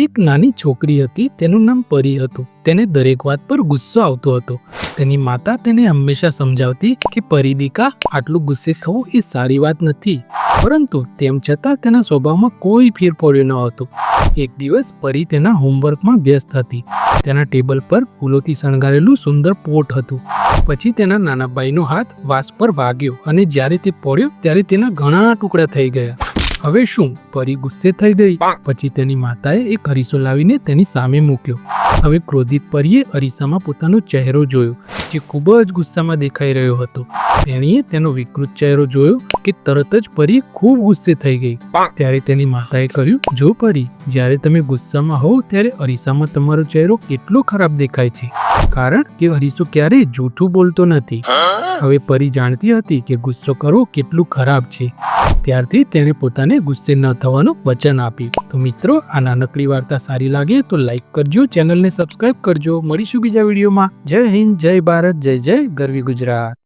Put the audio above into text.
એક નાની છોકરી હતી, તેનું નામ પરી હતું. તેને દરેક વાત પર ગુસ્સો આવતો હતો. તેની માતા તેને હંમેશા સમજાવતી કે પરી દીકા, આટલું ગુસ્સે થવું એ સારી વાત નથી. પરંતુ તેમ છતાં તેના સ્વભાવમાં કોઈ ફેર પડ્યો ન હતો. એક દિવસ પરી તેના હોમવર્કમાં વ્યસ્ત હતી. તેના ટેબલ પર ફૂલોથી શણગારેલું સુંદર પોટ હતું. પછી તેના નાના ભાઈનો હાથ વાસ પર વાગ્યો અને જ્યારે તે પડ્યો ત્યારે તેના ઘણા ટુકડા થઈ ગયા. હવે શું? પરી ગુસ્સે થઈ ગઈ. પછી તેની માતાએ એક અરીસો લાવીને તેની સામે મૂક્યો. હવે ક્રોધિત પરીએ અરીસામાં પોતાનો ચહેરો જોયો, જે ખૂબ જ ગુસ્સામાં દેખાઈ રહ્યો હતો. તેણીએ તેનો વિકૃત ચહેરો જોયો કે તરત જ પરી ખૂબ ગુસ્સે થઈ ગઈ. ત્યારે તેની માતાએ કહ્યું, જો પરી, જ્યારે તમે ગુસ્સામાં હોવ ત્યારે અરીસામાં તમારો ચહેરો કેટલો ખરાબ દેખાય છે, કારણ કે અરીસો ક્યારેય જૂઠું બોલતો નથી. હવે પરી જાણતી હતી કે ગુસ્સો કરવો કેટલું ખરાબ છે. ત્યારથી તેણે પોતાને ગુસ્સે ન થવાનું વચન આપ્યું. તો મિત્રો, આ નાનકડી વાર્તા સારી લાગે તો લાઈક કરજો, ચેનલને સબસ્ક્રાઇબ કરજો. મળીશું બીજા વિડીયોમાં. જય હિન્દ, જય ભારત, જય જય ગરવી ગુજરાત.